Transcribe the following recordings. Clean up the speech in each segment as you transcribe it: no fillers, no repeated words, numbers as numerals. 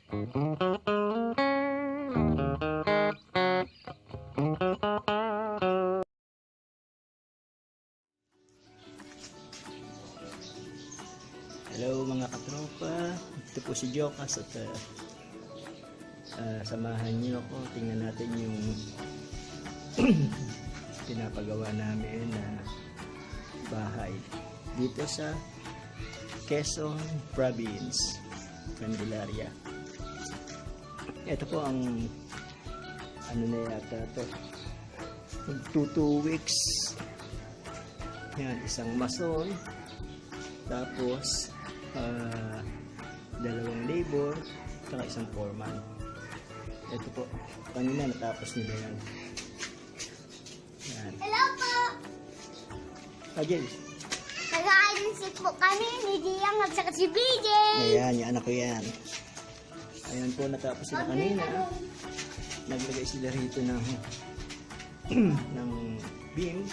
Hello mga katropa, ito po si Jokas at samahan niyo ako. Tingnan natin yung pinapagawa namin na bahay dito sa Quezon Province, Candelaria. Ito po ang ano na yata to, 2 weeks. Yan, isang mason, tapos 2 labor, saka isang foreman. Ito po, kanina natapos nila yan. Yan. Hello po! Ajay. Nag-aalisit po kami ni Diyang at saka si BJ. Ayan, yung anak ko yan. Ayan po, natapos sila kanina. Naglagay sila rito ng ng beam.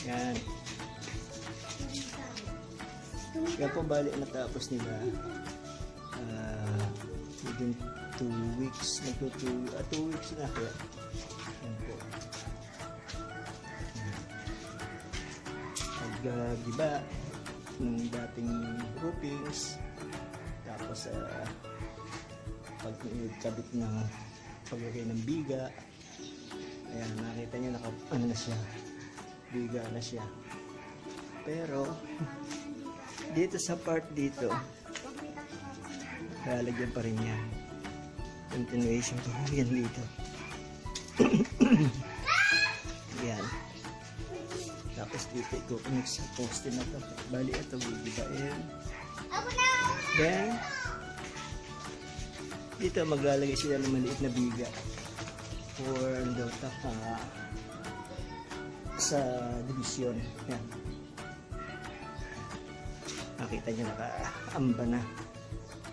Yan. Yan po, bali natapos nila within 2 weeks. 2 weeks na kaya. Yan po. Pag-giba ng dating groupings, tapos pagkabit ng paglagay ng biga. Ayan, nakita nyo ano na siya, biga na siya. Pero dito sa part dito, lalagyan pa rin yan. Continuation pa rin dito. Yan. Tapos dito ikukunik sa poste na ito. Bali ito, gigibain. Then dito maglalagay sila ng maliit na biga for the sa division. Yan. Nakita nyo, nakaamba na,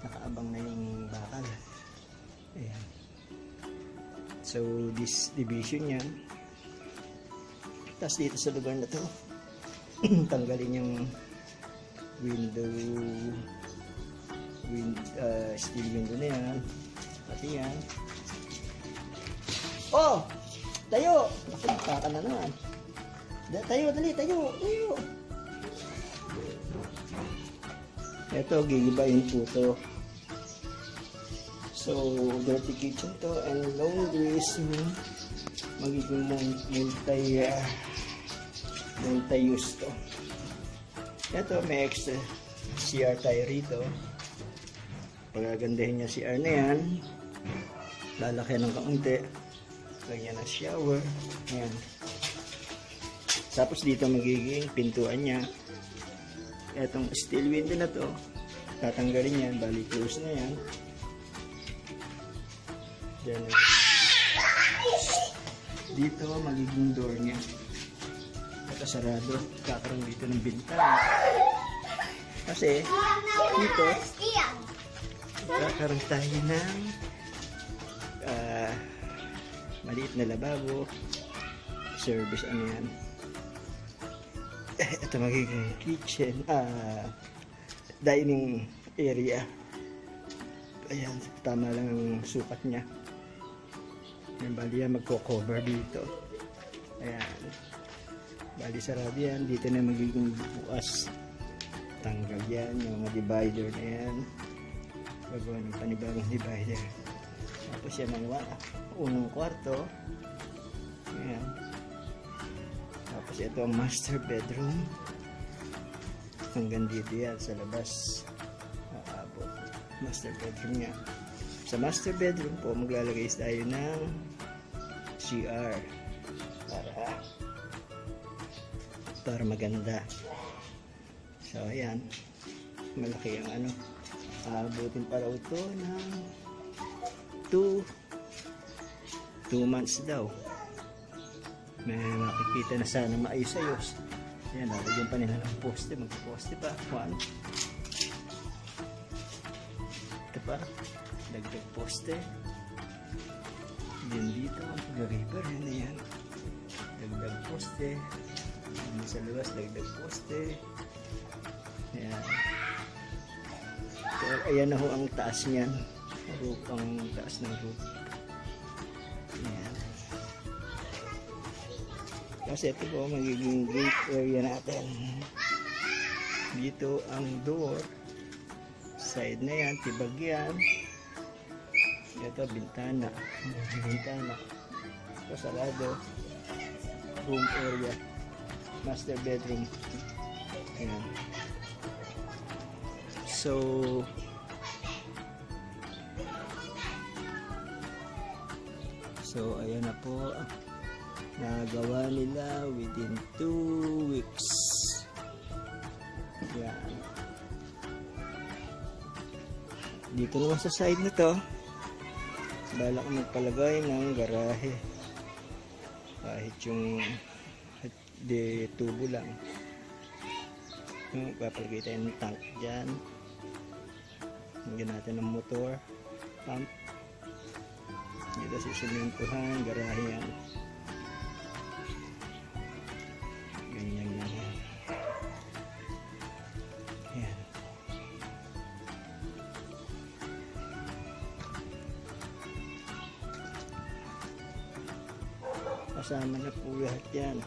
nakaabang na yung bakal. Ayan. So this division yan. Tapos dito sa lugar na to tanggalin yung steel window na yan, pati yan. Oh! Tayo! Nakita na naman. Tayo, dali, tayo! Ito, gigibayin po to. So, dirty kitchen to and laundry is magiging multi-use to. Ito, may extra CR tayo rito. Pagagandahin niya CR na yan, lalaki ng kaunti, lagyan ng shower. Ayan. Tapos dito magiging pintuan niya. Etong steel window na to, tatanggalin yan, bali close na yan. Then, dito magiging door niya. Ito sarado, kakaroon dito ng bintana. Kasi dito kakaroon tayo ng maliit na lababo, service ano yan. Ito magiging kitchen, dining area. Ayan, tama lang ang sukat niya. Ayan, bali yan magko-cover dito. Ayan, bali sarado yan. Dito na magiging bukas. Tanggal yan, yung mga divider na yan. Gagawa ng panibagong divider. Tapos yan ang unang kwarto. Ayan. Tapos ito ang master bedroom. Hanggang dito yan sa labas. Aabot. Master bedroom niya. Sa master bedroom po, maglalagay tayo ng CR. Para maganda. So, ayan. Malaki ang ano. Aabutin pa raw ito ng 2 months daw. May makikita na sana maayos-ayos. Ayan, lalagyan pa nila ng poste. Magposte pa. Ito pa. Dagdag poste. Then dito, pag-river. Yan. Dagdag poste. Sa luwas, dagdag poste. Ayan. So, ayan na ho ang taas niyan. roof, ang taas ng roof. Ayan. Kasi ito po magiging gate area natin. Dito ang door. Side na yan, tibag yan. Ito bintana. Bintana. Ito sarado. Room area. Master bedroom. Ayan. So ayan na po, nagawa nila within 2 weeks. Yan. Dito naman sa side na to, bala ko magpalagay ng garahe. Kahit yung de tubo lang. Papalagay tayo ng tank dyan. Hanggang natin ng motor pump. Dito sisimentohan, garahe yan. Ganyan yan. Yan. Kasama na po lahat yan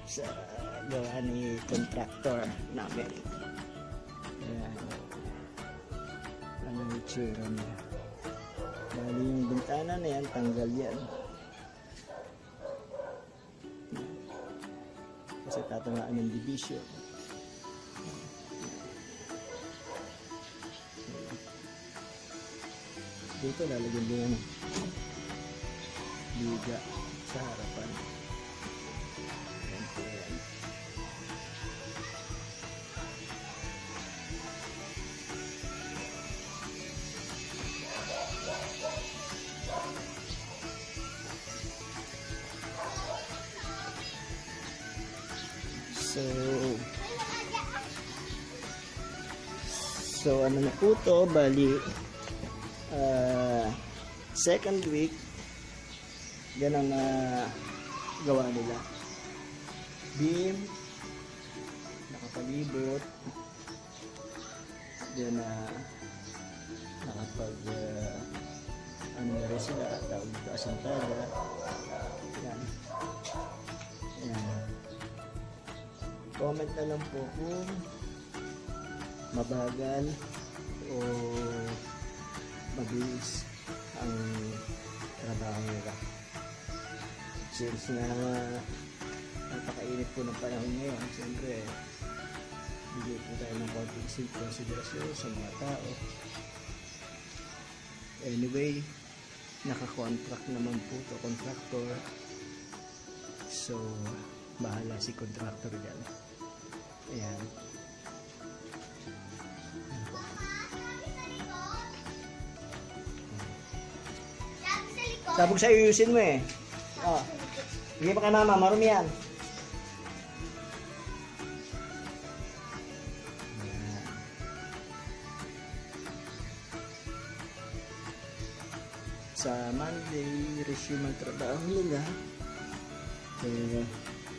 sa gawa ni contractor namin. Ayan. Ano yung tsura niya? Bali yung bintana na yan, tanggal yan. Kasi tatangaan ng division. Dito lalagyan din yung liga sa harapan. Ayan po yan. So ano na po to, bali second week yan ang gawa nila. Beam nakapalibot, then nakapag ano na rin sila, tawag dito asantada. Yan. Yan. Comment na lang po kung mabagal o mabilis ang trabaho nila. Since na napakainit po ng panahon ngayon, siyempre bigay po tayo ng konting considerasyon sa mga tao. Anyway, naka-contract naman po to contractor, so bahala si contractor dyan. Ayan. Sabog sa ayusin mo eh. Oh. Hindi pa ka mama, marumi yan. Sa Monday, resume ang trabaho nila. Kaya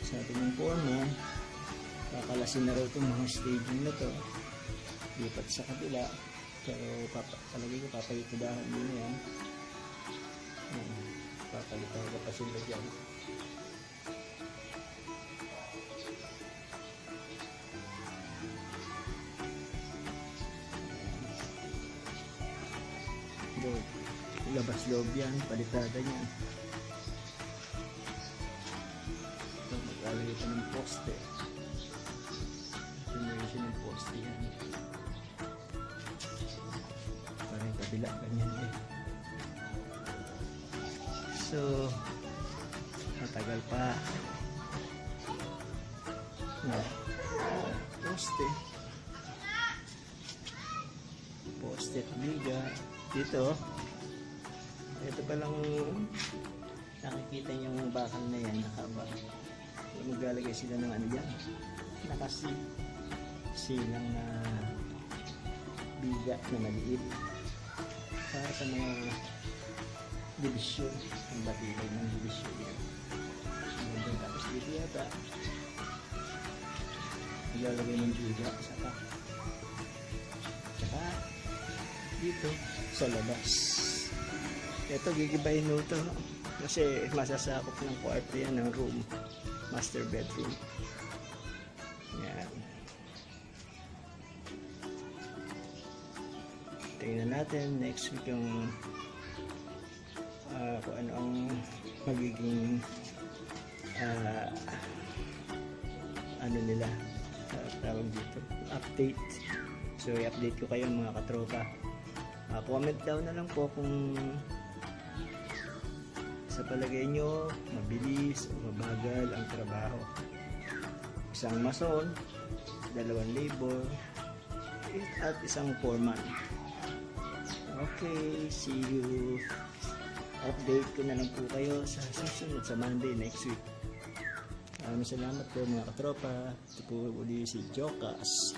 sabi ng foreman, kakalasin na raw itong mga staging na to. Lipat sa kabila. Pero palagi ko papalitudahan nila yan. Papalitudahan ko pa sila dyan. Labas loob yan, palitada niyan. So, maglalagay pa ng poste. Generation ng poste yan. Parang kabila, ganyan eh. So, matagal pa. No. Poste. Poste at biga. Dito, ito palang nakikita niyo yung bakal na yan, nakaba. Maglalagay sila ng ano yan, nakasilang na biga na maliit para sa mga division, ang batilay ng division yan. Tapos dito yata maglalagay ng biga saka dito sa labas. Ito, gigibayin mo ito. Kasi masasakop ng kwarto yan ng room. Master bedroom. Yan. Tingnan natin next week yung kung ano ang magiging ano nila tawag dito, update. So i-update ko kayo mga katropa. Comment down na lang po kung sa palagay nyo mabilis o mabagal ang trabaho. Isang mason, 2 labor, at isang foreman. Okay, see you. Update ko na lang po kayo sa susunod sa Monday next week. Maraming salamat po mga katropa. Ito po uli si Jokas.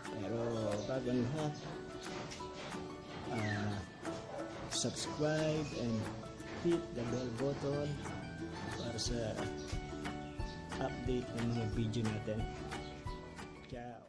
Pero bago ang lahat, subscribe and hit the bell button para sa update ng mga video natin. Ciao!